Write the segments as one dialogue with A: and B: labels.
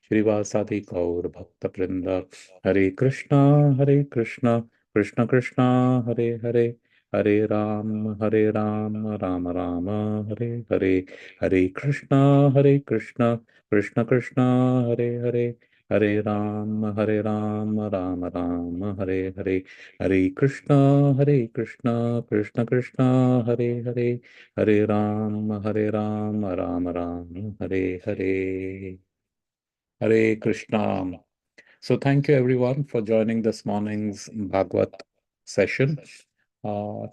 A: Shrivasadi Gaur Bhakta Vrinda. Hare Krishna, Krishna Krishna, Hare Hare, Hare Ram, Rama Rama, Hare Hare, Hare Krishna, Krishna Krishna, Hare Hare, Hare Ram, Rama Rama, Hare Hare, Hare Krishna, Krishna Krishna, Hare Hare, Hare Ram, Rama Rama, Hare Hare. Hare Krishna. So thank you everyone for joining this morning's Bhagavad session.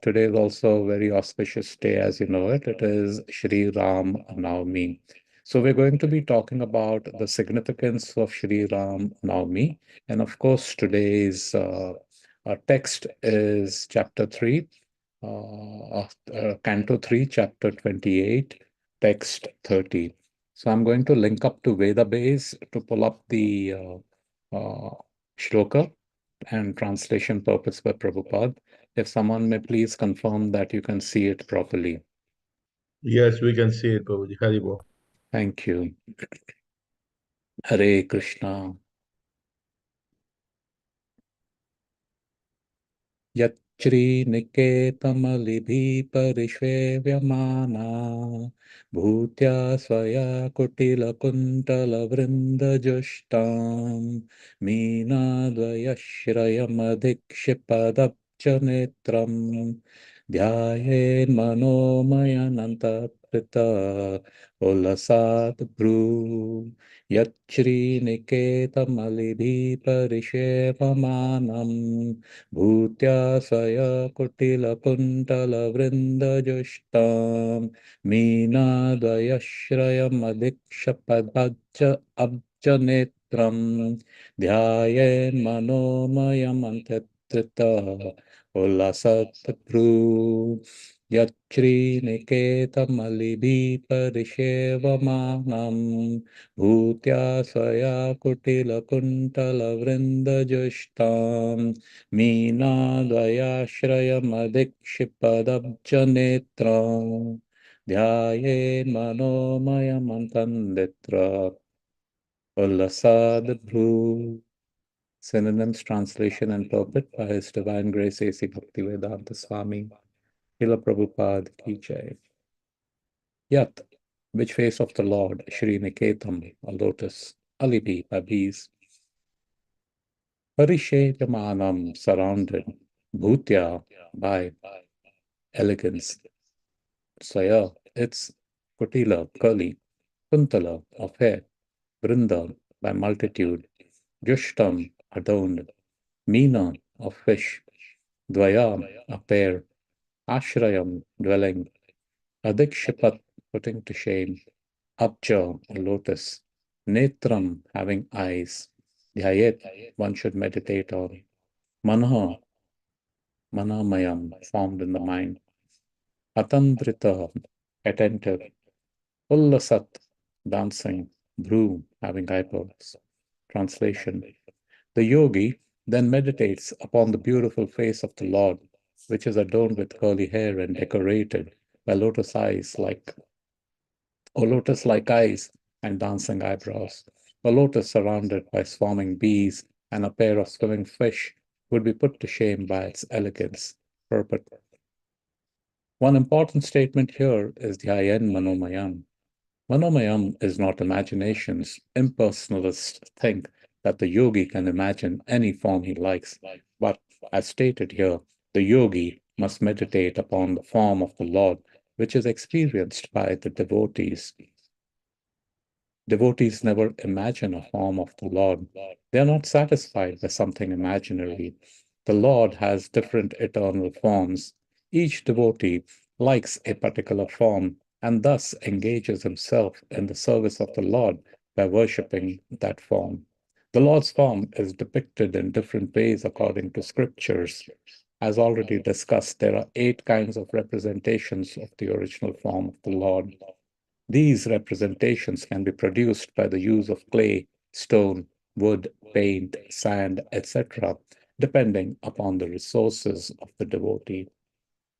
A: Today is also a very auspicious day, as you know it. It is Shri Ram Navami. So we're going to be talking about the significance of Shri Ram Navami. And of course, today's text is chapter 3, Canto 3, chapter 28, text 30. So I'm going to link up to Veda Base to pull up the shloka and translation purpose by Prabhupada. If someone may please confirm that you can see it properly.
B: Yes, we can see it, Prabhuji. Haribol.
A: Thank you. Hare Krishna. यच्छ्रीनिकेतमलिभिः परिष्वेव्यमाना भूत्या स्वया कुटिलकुण्टलवृन्दजुष्टां मीनाद्वयश्रयमधिक्षिपदब्ज नेत्रम् ध्यायेन्मनोमयनन्तकृत उल्लसात् भ्रू यच्छ्रीनिकेतमलिभिः परिषेवमानम् भूत्या स्वया कुटिलकुण्टलवृन्दजुष्टां मीनाद्वयश्रयमधिक्षपदब्ज अब्जनेत्रं ध्यायेन्मनोमयमन्त्रित उल्लसत्भ्रू यच्छ्रीनिकेतमलिभिः परिषेवमानं भूत्या स्वया कुटिलकुण्टलवृन्दजुष्टां मीनाद्वयाश्रयमधिक्षिपदब्जनेत्रं ध्यायेन्मनोमयमन्तन्दित्र उल्लसाद्भ्रू. Synonyms, translation, and purport by His Divine Grace A.C. Bhaktivedanta Swami. Srila Prabhupada ki jai. Yat, which face of the Lord, Shri Niketam, a lotus, Alibi, by bees, Parishevamanam, surrounded, Bhutya, by elegance, Saya, its Kutila, curly, Kuntala, of hair, Brinda, by multitude, Jushtam, adorned, Meena, of fish, Dvaya, a pair, Ashrayam, dwelling, Adikshipat, putting to shame, Abja, a lotus, Netram, having eyes, Dhyayet, one should meditate on, Manaha, Manamayam, formed in the mind, Atandrita, attentive, Ullasat, dancing, Bhru, having eyeballs. Translation: the yogi then meditates upon the beautiful face of the Lord, which is adorned with curly hair and decorated by lotus-like eyes and dancing eyebrows. A lotus surrounded by swarming bees and a pair of swimming fish would be put to shame by its elegance. Purport. One important statement here is the Dhyayen Manomayam. Manomayam is not imaginations. Impersonalists think that the yogi can imagine any form he likes, but as stated here, the yogi must meditate upon the form of the Lord, which is experienced by the devotees. Devotees never imagine a form of the Lord. They are not satisfied by something imaginary. The Lord has different eternal forms. Each devotee likes a particular form and thus engages himself in the service of the Lord by worshipping that form. The Lord's form is depicted in different ways according to scriptures. As already discussed, there are 8 kinds of representations of the original form of the Lord. These representations can be produced by the use of clay, stone, wood, paint, sand, etc., depending upon the resources of the devotee.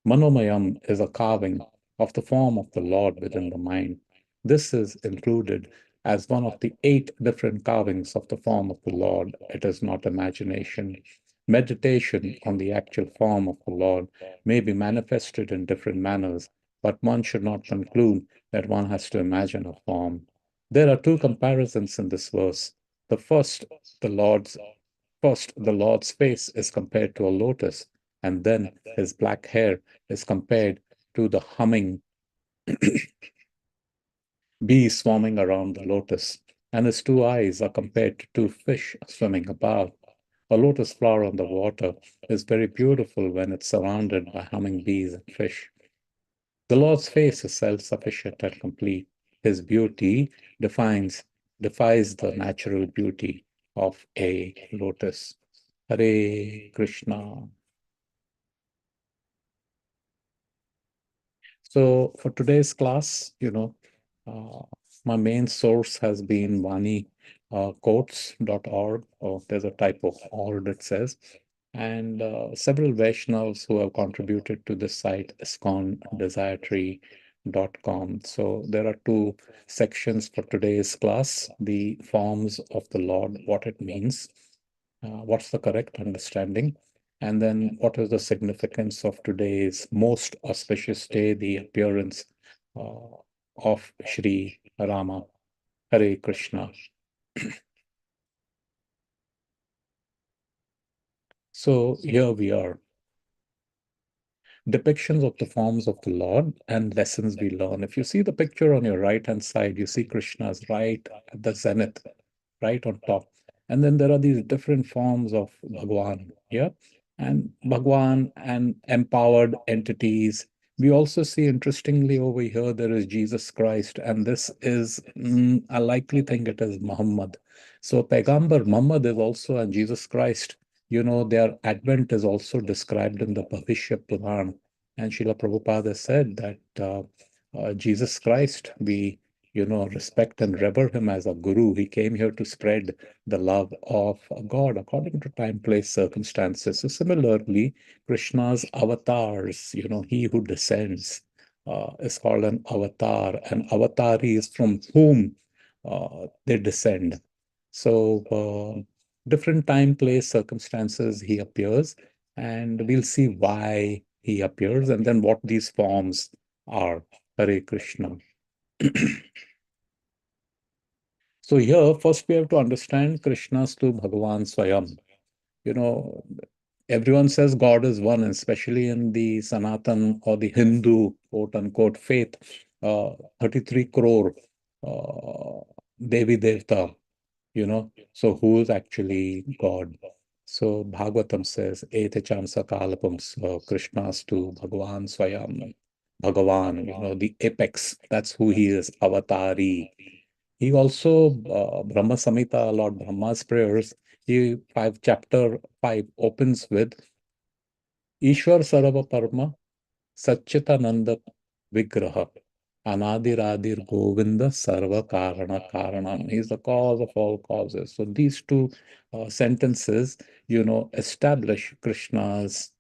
A: Manomayam is a carving of the form of the Lord within the mind. This is included as one of the eight different carvings of the form of the Lord. It is not imagination. Meditation on the actual form of the Lord may be manifested in different manners, but one should not conclude that one has to imagine a form. There are two comparisons in this verse. The first, the Lord's the Lord's face is compared to a lotus, and then his black hair is compared to the humming bees swarming around the lotus, and his two eyes are compared to two fish swimming above. A lotus flower on the water is very beautiful when it's surrounded by humming bees and fish. The Lord's face is self-sufficient and complete. His beauty defines defies the natural beauty of a lotus. Hare Krishna. So for today's class, uh, my main source has been Vani quotes.org. Oh, there's a typo, org it says. And several Vaishnavas who have contributed to this site, ISKCON.com. So there are two sections for today's class, the forms of the Lord, what it means, what's the correct understanding, and then what is the significance of today's most auspicious day, the appearance of Sri Rama. Hare Krishna. So here we are. Depictions of the forms of the Lord and lessons we learn. If you see the picture on your right hand side, you see Krishna's right at the zenith, right on top. And then there are these different forms of Bhagwan, yeah? And Bhagwan and empowered entities. We also see, interestingly, over here, there is Jesus Christ, and this is, I likely think it is Muhammad. So, Paigambar Muhammad is also, and Jesus Christ, their advent is also described in the Bhavishya Puran. And Srila Prabhupada said that Jesus Christ, we respect and revere him as a guru. He came here to spread the love of God according to time, place, circumstances. So similarly, Krishna's avatars, he who descends is called an avatar, and avatari is from whom they descend. So different time, place, circumstances he appears, and we'll see why he appears and then what these forms are. Hare Krishna. So here, first we have to understand Krishna's to Bhagavan Swayam. You know, everyone says God is one, especially in the Sanatan or the Hindu quote unquote faith. 33 crore Devi Devta, so who is actually God? So Bhagavatam says, Ete Chamsa Kalapams, Krishna's to Bhagavan Swayam. Bhagavan, the apex, that's who he is, Avatari. He also, Brahma Samhita, Lord Brahma's prayers, chapter 5 opens with Ishwar Sarava Parma Satchitananda Vigraha Anadiradir Govinda Sarva Karana Karanam. He's the cause of all causes. So these two sentences, establish Krishna's,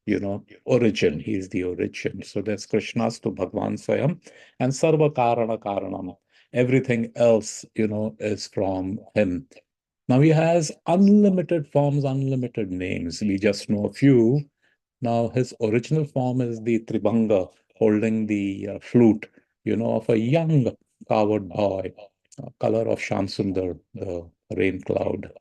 A: origin. He's the origin. So there's Krishna's to Bhagwan Swayam and Sarva Karana Karanam. Everything else, is from him. Now he has unlimited forms, unlimited names. We just know a few. Now, his original form is the Tribanga holding the flute, of a young coward boy, color of Shamsundar, the rain cloud.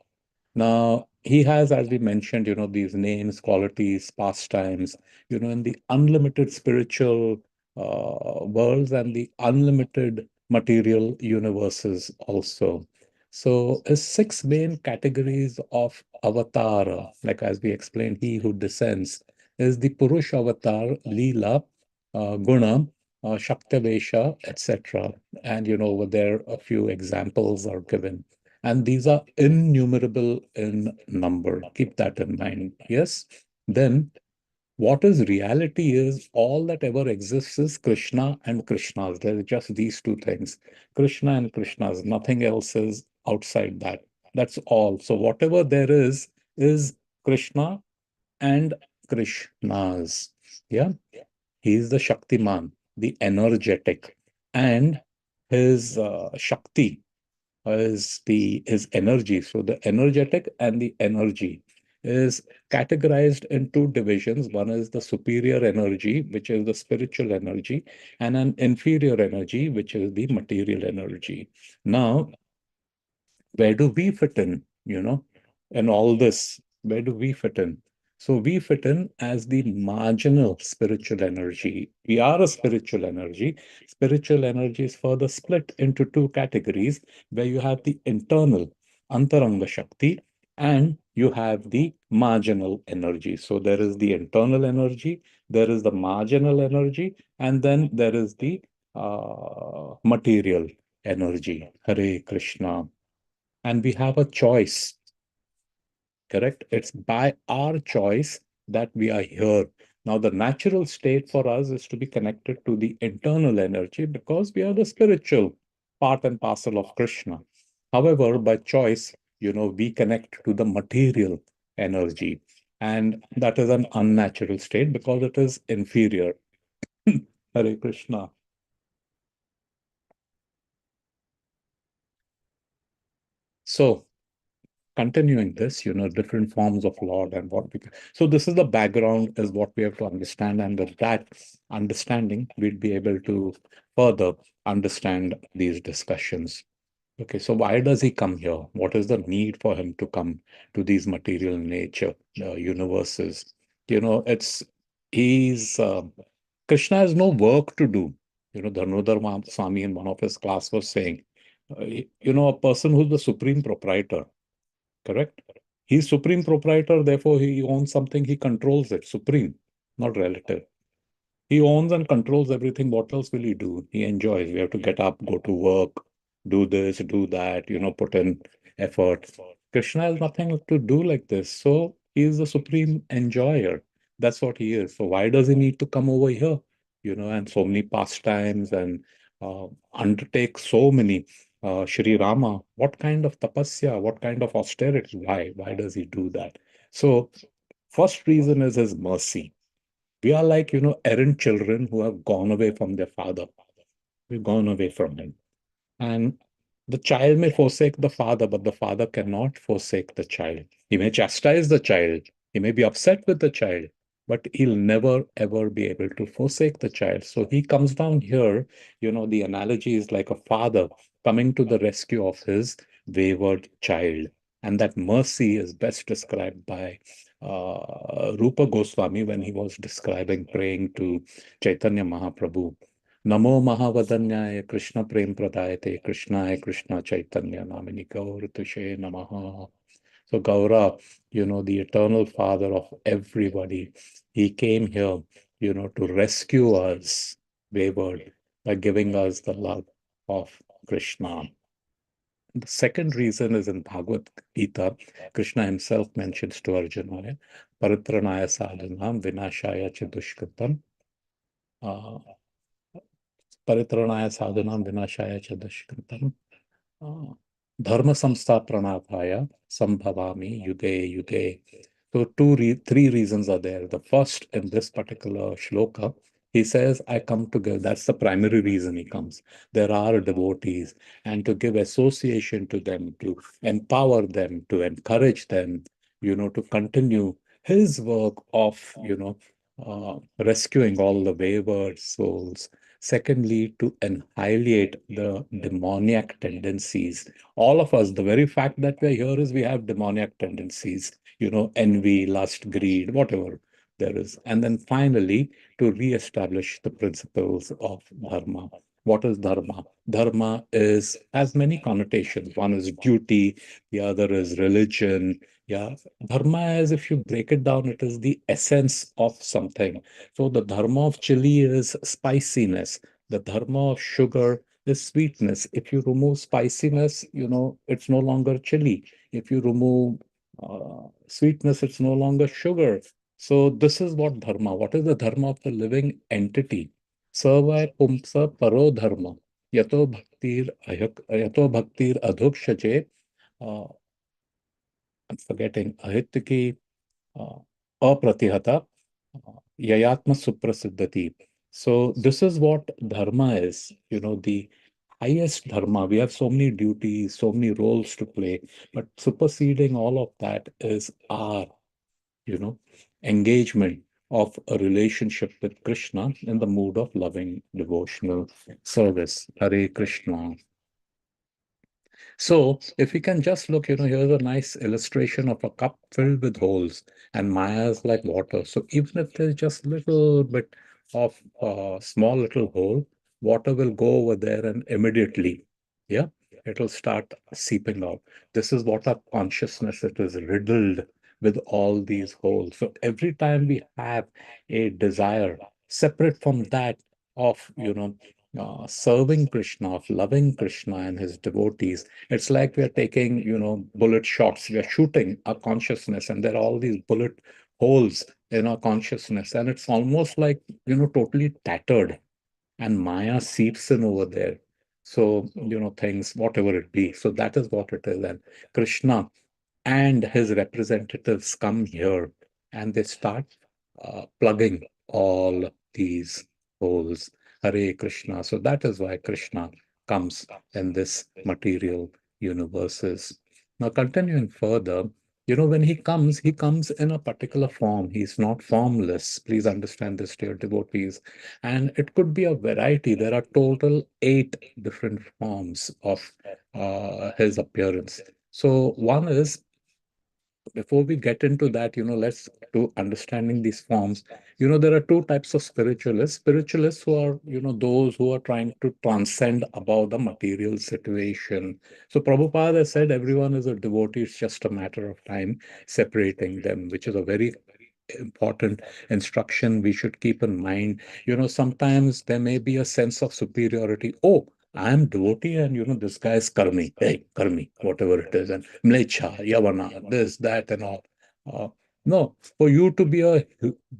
A: Now, he has, as we mentioned, these names, qualities, pastimes, in the unlimited spiritual worlds and the unlimited material universes also. So, his six main categories of avatar, like as we explained, he who descends, is the Purush avatar, Leela, Guna, Shaktavesha, etc. And, over there, a few examples are given. And these are innumerable in number. Keep that in mind. Yes. Then what is reality is all that ever exists is Krishna and Krishnas. There's just these two things, Krishna and Krishnas. Nothing else is outside that. That's all. So whatever there is Krishna and Krishnas. Yeah. He is the Shaktiman, the energetic, and his Shakti. is the is energy. So the energetic and the energy is categorized in two divisions. One is the superior energy, which is the spiritual energy, and an inferior energy, which is the material energy. Now, where do we fit in, in all this? Where do we fit in? So we fit in as the marginal spiritual energy. We are a spiritual energy. Spiritual energy is further split into two categories, where you have the internal Antaranga Shakti and you have the marginal energy. So there is the internal energy, there is the marginal energy, and then there is the material energy. Hare Krishna. And we have a choice, correct? It's by our choice that we are here. Now, the natural state for us is to be connected to the internal energy because we are the spiritual part and parcel of Krishna. However, by choice, we connect to the material energy. And that is an unnatural state because it is inferior. Hare Krishna. So, continuing this, different forms of Lord and what we can. So this is the background, is what we have to understand, and with that understanding, we'll be able to further understand these discussions. Okay, so why does he come here? What is the need for him to come to these material nature universes? It's he's Krishna has no work to do. Dharmodhar Swami in one of his class was saying, a person who's the supreme proprietor. Correct? He's supreme proprietor, therefore he owns something, he controls it. Supreme, not relative. He owns and controls everything. What else will he do? He enjoys. We have to get up, go to work, do this, do that, put in effort. Krishna has nothing to do like this. So he is the supreme enjoyer. That's what he is. So why does he need to come over here? And so many pastimes and undertake so many. Shri Rama, what kind of tapasya, what kind of austerity? Why? Why does he do that? So, first reason is his mercy. We are like, errant children who have gone away from their father. We've gone away from him. And the child may forsake the father, but the father cannot forsake the child. He may chastise the child, he may be upset with the child, but he'll never ever be able to forsake the child. So he comes down here. The analogy is like a father coming to the rescue of his wayward child. And that mercy is best described by Rupa Goswami when he was describing praying to Chaitanya Mahaprabhu. Namo Mahavadanyaya Krishna Prem Pradayate Krishnaya Krishna Chaitanya Namini Gaur Tushe Namaha. So Gaura, the eternal father of everybody, he came here, to rescue us wayward by giving us the love of Krishna. The second reason is in Bhagavad Gita. Krishna himself mentions to Arjuna, Paritranaya sadhanam vinashaya ch dushkritam. परित्राणाय साधूनां विनाशाय च दुष्कृतम् dharma samsthapanadhaya sambhavami yuge yuge. So three reasons are there. The first, in this particular shloka, he says, I come to give. That's the primary reason he comes. There are devotees, and to give association to them, to empower them, to encourage them, to continue his work of, rescuing all the wayward souls. Secondly, to annihilate the demoniac tendencies. All of us, the very fact that we're here is we have demoniac tendencies, envy, lust, greed, whatever there is. And then finally, to re-establish the principles of dharma. What is dharma? Dharma has many connotations. One is duty, the other is religion. Yeah, dharma is, if you break it down, it is the essence of something. So the dharma of chili is spiciness. The dharma of sugar is sweetness. If you remove spiciness, it's no longer chili. If you remove sweetness, it's no longer sugar. So this is what dharma. What is the dharma of the living entity? Sarva pumsa paro dharma. Yato bhaktir adhokshaje. I'm forgetting. Ahitiki apratihata. Yayatma suprasiddhati. So this is what dharma is, the highest dharma. We have so many duties, so many roles to play, but superseding all of that is our, you know, engagement of a relationship with Krishna in the mood of loving devotional service. Hare Krishna. So, if we can just look, here's a nice illustration of a cup filled with holes, and Maya's like water. So, even if there's just little bit of small little hole, water will go over there and immediately, yeah, it'll start seeping out. This is what our consciousness, it is riddled with all these holes. So, every time we have a desire separate from that of, serving Krishna, of loving Krishna and his devotees, it's like we are taking, bullet shots. We are shooting our consciousness, and there are all these bullet holes in our consciousness. And it's almost like, totally tattered, and Maya seeps in over there. So, things, whatever it be. So that is what it is. And Krishna and his representatives come here and they start plugging all these holes. Hare Krishna. So that is why Krishna comes in this material universes. Now, continuing further, when he comes in a particular form. He's not formless. Please understand this, dear devotees. And it could be a variety. There are total 8 different forms of his appearance. So one is, before we get into that, let's do understanding these forms. There are two types of spiritualists. Spiritualists who are, those who are trying to transcend above the material situation. So Prabhupada has said everyone is a devotee. It's just a matter of time separating them, which is a very important instruction we should keep in mind. Sometimes there may be a sense of superiority. Oh, I'm devotee, and this guy is karmi. Hey, karmi, whatever it is, and mlecha, yavana, this, that, and all. Uh, no, for you to be a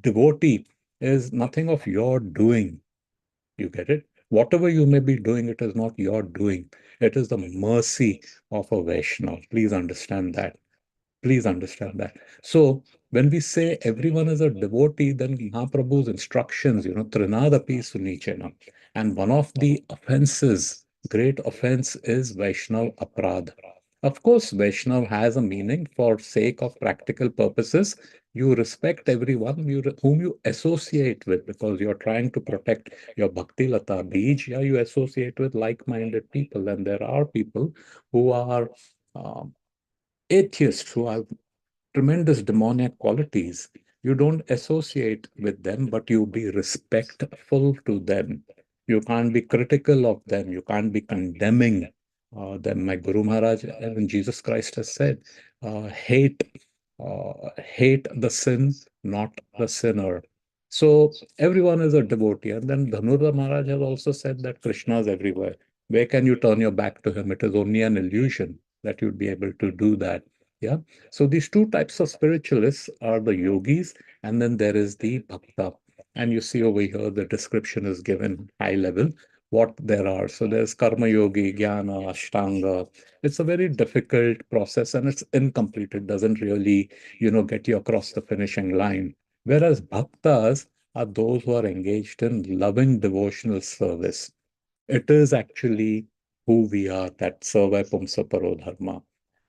A: devotee is nothing of your doing. You get it? Whatever you may be doing, it is not your doing. It is the mercy of a Vaishnava. Please understand that. Please understand that. So when we say everyone is a devotee, then Mahaprabhu's instructions, Trinadapi Sunichena. And one of the offenses, great offense, is Vaishnav Aprad. Of course, Vaishnav has a meaning for sake of practical purposes. You respect everyone whom you associate with, because you're trying to protect your Bhakti Lata Bij. Yeah, you associate with like-minded people, and there are people who are um, atheists, who are tremendous demoniac qualities. You don't associate with them, but you be respectful to them. You can't be critical of them. You can't be condemning them. My Guru Maharaj and Jesus Christ has said, hate the sin, not the sinner. So everyone is a devotee. And then Dhanurva Maharaj has also said that Krishna is everywhere. Where can you turn your back to him? It is only an illusion that you'd be able to do that. Yeah. So these two types of spiritualists are the yogis, and then there is the bhakta. And you see over here, the description is given high level what there are. So there's karma yogi, jnana, ashtanga. It's a very difficult process and it's incomplete. It doesn't really, get you across the finishing line. Whereas bhaktas are those who are engaged in loving devotional service. It is actually who we are, that Sarva Pumsa Paro Dharma.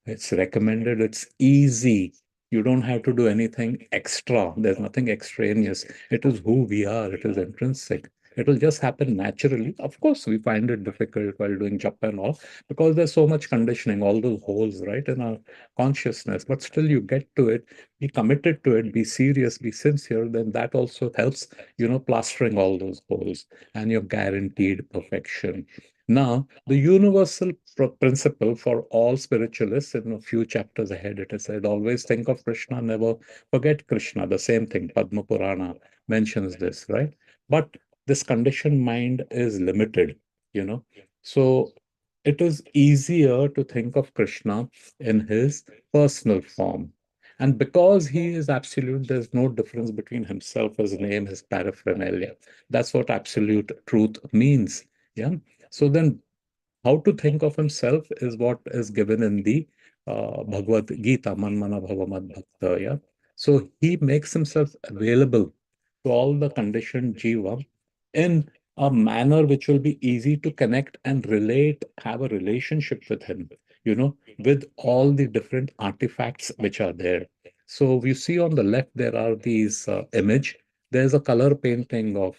A: It's recommended, it's easy. You don't have to do anything extra. There's nothing extraneous. It is who we are, it is intrinsic. It will just happen naturally. Of course, we find it difficult while doing japa and all, because there's so much conditioning, all those holes, right, in our consciousness. But still, you get to it, be committed to it, be serious, be sincere, then that also helps, plastering all those holes, and you're guaranteed perfection. Now, the universal principle for all spiritualists, in a few chapters ahead, it is said, always think of Krishna, never forget Krishna. The same thing, Padma Purana mentions this, right? But this conditioned mind is limited, you know. So it is easier to think of Krishna in his personal form. And because he is absolute, there's no difference between himself, his name, his paraphernalia. That's what absolute truth means. Yeah. So then, how to think of himself is what is given in the Bhagavad Gita, Manmana Bhavamad Bhakta. Yeah. So he makes himself available to all the conditioned jiva in a manner which will be easy to connect and relate, have a relationship with him, with all the different artifacts which are there. So you see on the left, there are these image. There's a color painting of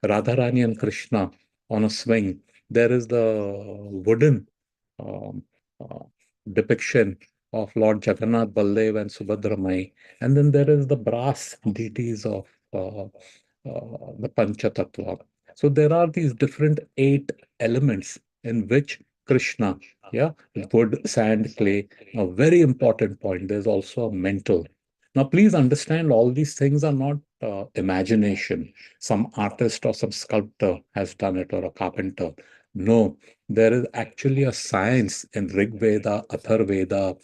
A: Radharani and Krishna on a swing. There is the wooden um, uh, depiction of Lord Jagannath, Baldev, and Subhadra Mai. And then there is the brass deities of the Panchatattva. So there are these different eight elements in which Krishna, yeah, wood, sand, clay, a very important point. There's also a mental. Now, please understand all these things are not imagination. Some artist or some sculptor has done it or a carpenter. No, there is actually a science in Rig Veda, Atharveda,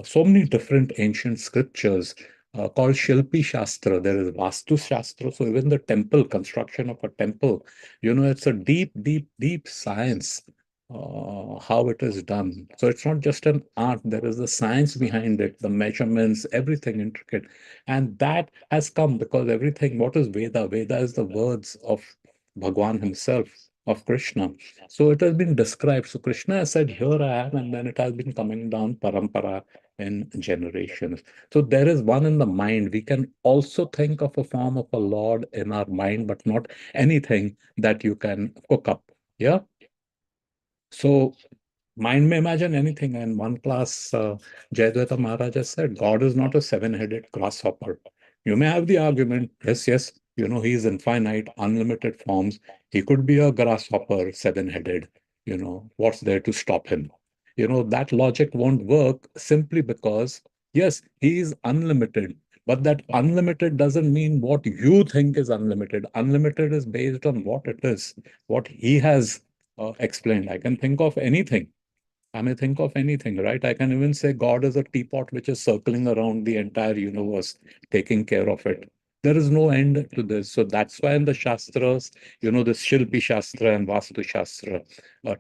A: so many different ancient scriptures called Shilpi Shastra. There is Vastu Shastra. So even the temple, construction of a temple, it's a deep, deep, deep science how it is done. So it's not just an art. There is the science behind it, the measurements, everything intricate. And that has come because everything, what is Veda? Veda is the words of Bhagwan himself, of Krishna. So it has been described. So Krishna has said, here I am, and then it has been coming down parampara in generations. So there is one in the mind. We can also think of a form of a Lord in our mind, but not anything that you can cook up. Yeah. So mind may imagine anything. And one class, Jayadvaita Maharaj has said, God is not a seven-headed grasshopper. You may have the argument, yes, yes, he is infinite, unlimited forms. He could be a grasshopper, seven-headed. What's there to stop him? That logic won't work simply because, yes, he is unlimited. But that unlimited doesn't mean what you think is unlimited. Unlimited is based on what it is, what he has explained. I can think of anything. I may think of anything, right? I can even say God is a teapot which is circling around the entire universe, taking care of it. There is no end to this. So that's why in the Shastras, the Shilpi Shastra and Vastu Shastra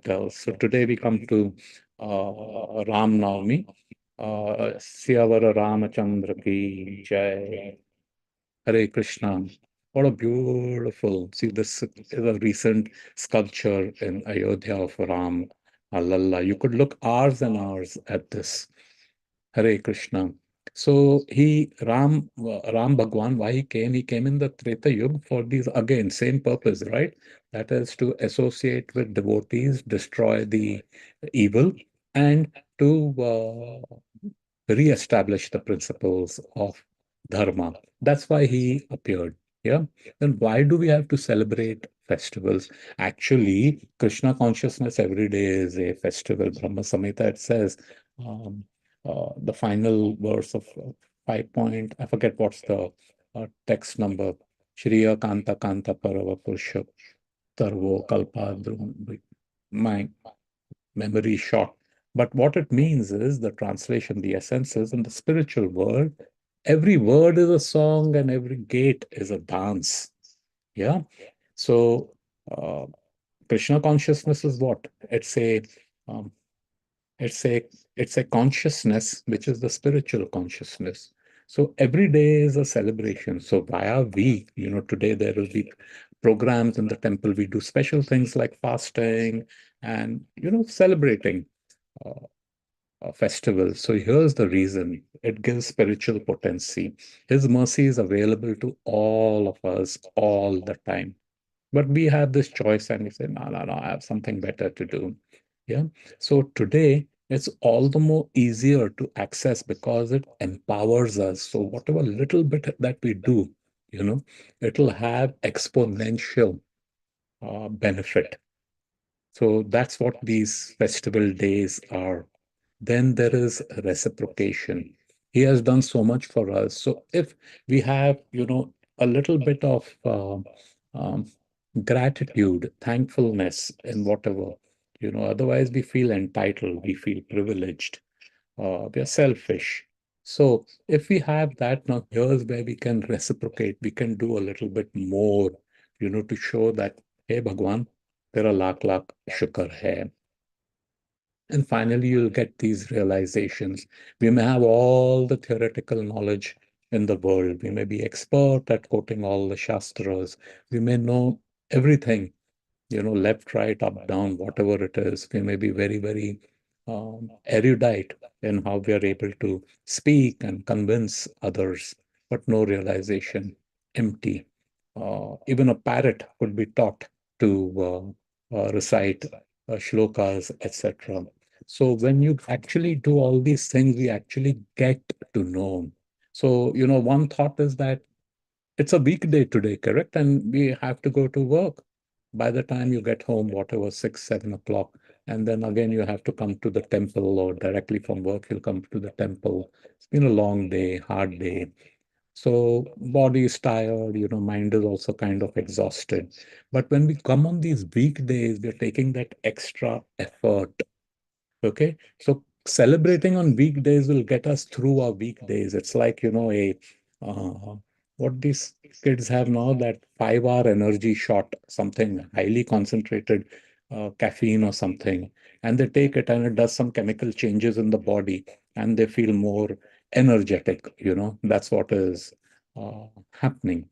A: tells. So today we come to Ram Navami. Siyavara Ramachandra ki Jai. Hare Krishna. What a beautiful. See, this is a recent sculpture in Ayodhya of Ram, Lalla. You could look hours and hours at this. Hare Krishna. So Ram Bhagwan, why he came in the Treta Yuga for these, again, same purpose, right? That is to associate with devotees, destroy the evil, and to re-establish the principles of dharma. That's why he appeared. Yeah. Then why do we have to celebrate festivals? Actually, Krishna consciousness every day is a festival. Brahma Samhita, it says, um, the final verse of I forget what's the text number. Shriya Kanta Kanta Parava Purusha Tarvo Kalpadrum. My memory short. But what it means is the translation, the essence is in the spiritual world, every word is a song and every gate is a dance. Yeah. So uh, Krishna consciousness is what? Um, it's a it's a consciousness which is the spiritual consciousness. So every day is a celebration. So why are we, today there will be programs in the temple. We do special things like fasting and celebrating uh, a festival. So here's the reason. It gives spiritual potency. His mercy is available to all of us all the time. But we have this choice and we say, no, no, no, I have something better to do. Yeah. So today it's all the more easier to access because it empowers us. So whatever little bit that we do, it'll have exponential benefit. So that's what these festival days are. Then there is reciprocation. He has done so much for us. So if we have, a little bit of um, gratitude, thankfulness in whatever, otherwise we feel entitled, we feel privileged, we are selfish. So if we have that, now here's where we can reciprocate. We can do a little bit more, to show that, hey, Bhagwan, tera lakh lakh shukar hai. And finally, you'll get these realizations. We may have all the theoretical knowledge in the world. We may be expert at quoting all the Shastras. We may know everything, left, right, up, down, whatever it is. We may be very, very erudite in how we are able to speak and convince others, but no realization, empty. Even a parrot could be taught to recite shlokas, etc. So when you actually do all these things, we actually get to know. So, one thought is that it's a weekday today, correct? And we have to go to work. By the time you get home, whatever, 6, 7 o'clock, and then again you have to come to the temple, or directly from work, you'll come to the temple. It's been a long day, hard day. So body is tired, mind is also kind of exhausted. But when we come on these weekdays, we're taking that extra effort. Okay. So celebrating on weekdays will get us through our weekdays. It's like, uh, what these kids have now, that 5 hour energy shot, something highly concentrated caffeine or something. And they take it and it does some chemical changes in the body and they feel more energetic. That's what is happening.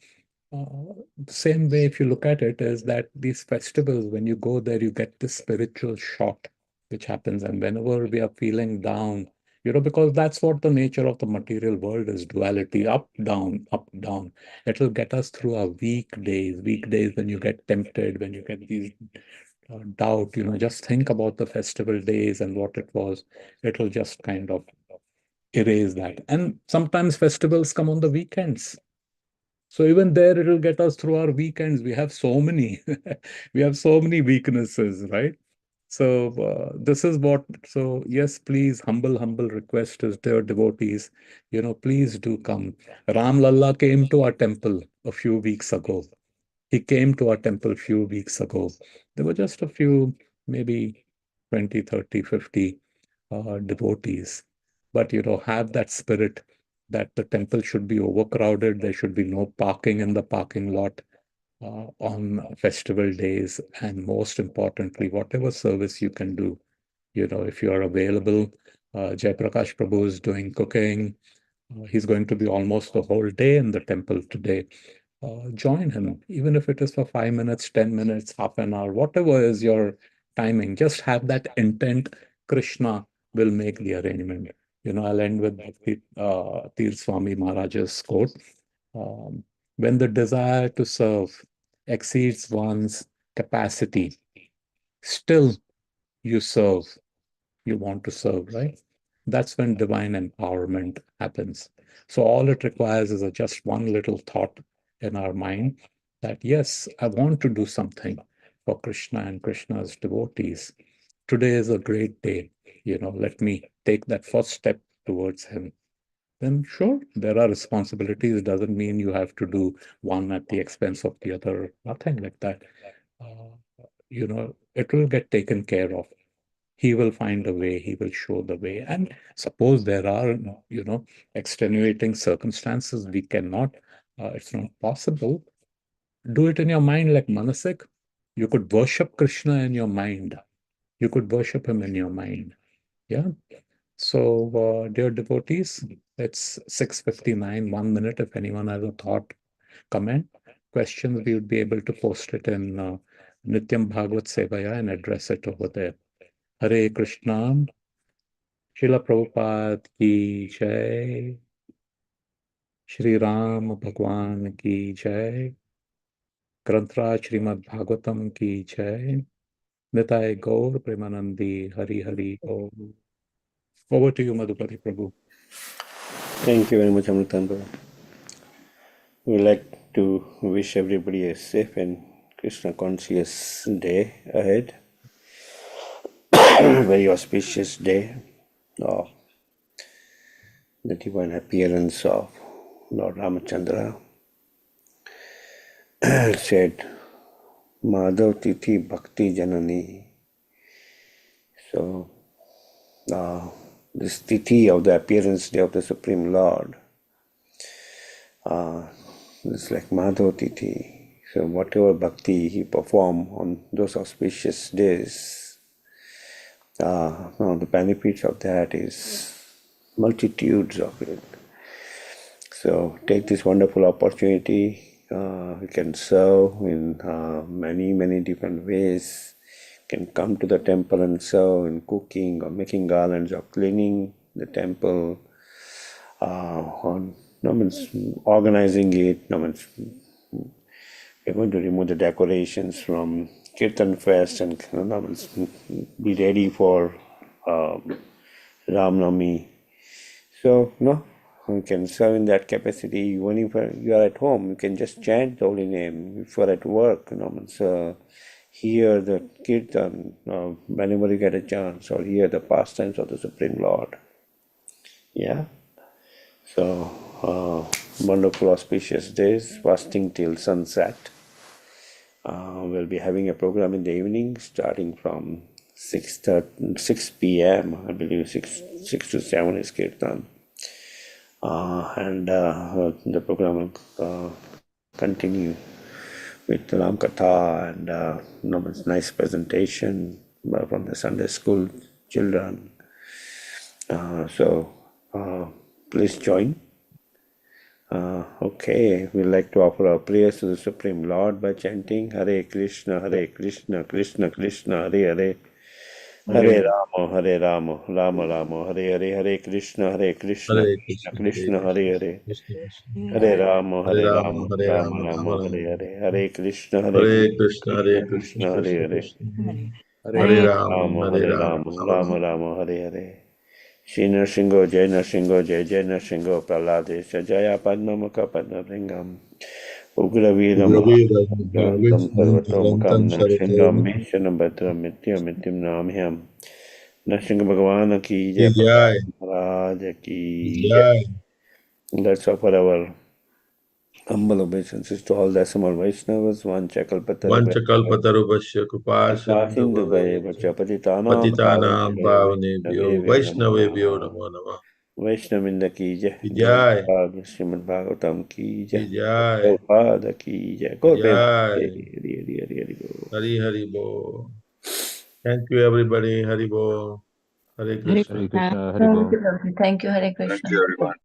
A: The same way, if you look at it, is that these festivals, when you go there, you get this spiritual shock which happens. And whenever we are feeling down, because that's what the nature of the material world is, duality, up, down, up, down. It will get us through our weekdays when you get tempted, when you get these doubt, just think about the festival days and what it was. It will just kind of erase that. And sometimes festivals come on the weekends. So even there, it will get us through our weekends. We have so many, we have so many weaknesses, right? So this is what. So yes, please, humble request is, dear devotees, please do come. Ram Lalla came to our temple a few weeks ago. He came to our temple a few weeks ago. There were just a few, maybe 20, 30, 50 devotees. But, have that spirit that the temple should be overcrowded. There should be no parking in the parking lot on festival days. And most importantly, whatever service you can do, if you are available, Jai Prakash Prabhu is doing cooking. He's going to be almost the whole day in the temple today. Join him, even if it is for 5 minutes, 10 minutes, half an hour, whatever is your timing. Just have that intent. Krishna will make the arrangement. I'll end with Tir Swami Maharaj's quote. Um, when the desire to serve exceeds one's capacity, still you serve, you want to serve, right? That's when divine empowerment happens. So all it requires is just one little thought in our mind that, yes, I want to do something for Krishna and Krishna's devotees. Today is a great day. Let me take that first step towards him. Then sure, there are responsibilities. It doesn't mean you have to do one at the expense of the other. Nothing like that. It will get taken care of. He will find a way, he will show the way. And suppose there are, extenuating circumstances, we cannot, it's not possible. Do it in your mind like Manasik. You could worship Krishna in your mind. You could worship him in your mind. Yeah. So, dear devotees, it's 6:59, 1 minute. If anyone has a thought, comment, questions, we would be able to post it in Nityam Bhagavad Sevaya and address it over there. Hare Krishna. Srila Prabhupada की जय, श्री राम भगवान की जय, ग्रंथराज श्रीमद् भागवतम की जय, निताय गौर प्रेमानंदी हरि हरि ओम. Over to you, Madhupati Prabhu.
C: Thank you very much, Amritamba. We like to wish everybody a safe and Krishna conscious day ahead. Very auspicious day of the divine appearance of Lord Ramachandra. Said Madhav Tithi Bhakti Janani. So, this Tithi of the appearance day of the Supreme Lord it's like Madhav Tithi. So whatever bhakti he performed on those auspicious days, the benefits of that is multitudes of it. So take this wonderful opportunity We can serve in many different ways. Can come to the temple and serve in cooking or making garlands or cleaning the temple, on no means organizing it. No means we're going to remove the decorations from Kirtan Fest and no means be ready for Ram Navami. So, no, you can serve in that capacity. Even if you are at home, you can just chant the holy name. If you are at work, means, hear the kirtan whenever you get a chance, or hear the pastimes of the Supreme Lord. Yeah. So, wonderful auspicious days, fasting till sunset. We'll be having a program in the evening starting from 6 p.m. I believe 6 to 7 is kirtan. And the program will continue with Ram Katha and nice presentation from the Sunday school children. So please join. Okay, we'd like to offer our prayers to the Supreme Lord by chanting Hare Krishna, Krishna Krishna, Hare Hare. Hare Rama, Rama Rama, Hare Hare, Hare Krishna, Krishna
B: Hare Krishna,
C: Krishna,
B: Hare
C: Hare
B: Krishna,
C: Hare.
B: Krishna Krishna,
C: Hare Rama,
B: Hare
C: Hare
B: Rama,
C: Rama,
B: Hare
C: Rama
B: Rama, Rama
C: Rama,
B: Rama,
C: Hare Hare, Hare Krishna,
B: Hare Krishna, Hare
C: Krishna
B: Krishna,
C: Krishna, Hare
B: Krishna
C: Hare.
B: Krishna,
A: Hare
B: Hare
C: Hare
B: Rama,
C: Rama,
B: Hare
C: Hare
B: Rama,
C: Rama,
B: Rama
C: Rama
B: Rama.
C: Rama, Hare Hare. Shri Nrsingo, Jai Nrsingo, Jai Nrsingo, Praladesha, Jaya Padmamukha Padmabhringam, Ugraveeram
B: Gravira,
C: Grantam Sarvatomukam
B: Grantam
C: Narsingham
B: Sarvatoma,
C: Meshanam Bhadram Mityam Namhyam. Nrsinga Bhagavan ki Jai,
B: Jai,
C: Prahlad Maharaj ki Jai.
B: Jai,
C: Let's offer our humble obeisances to all decimal Vaishnavas, one
B: Vanchakalpatarubhasya
C: Kripa Sindhu
B: Krupasindhuvaivacha
C: Patitanam
B: Patitanam Bhavanebhyo
C: Vaishnavebhyo
B: Vaishnavebhyo
C: Namaha.
B: Namo Namah.
C: वैष्णविंद की जय, गौर
B: Jai,
C: Shrimad Bhagavatam की जय,
B: Jai,
C: गौपाद की जय, गौर प्रेम Hari
B: Jai,
C: Hari Hari Hari Hari बोल।
B: Hari Hari Bo. Thank you everybody, Hari Bo. Hare
A: Hare
B: Krishna.
A: Krishna, Hare
D: Thank
A: Bol.
D: you, Prabhuji. Thank you, Hare Krishna.
C: Thank you everyone.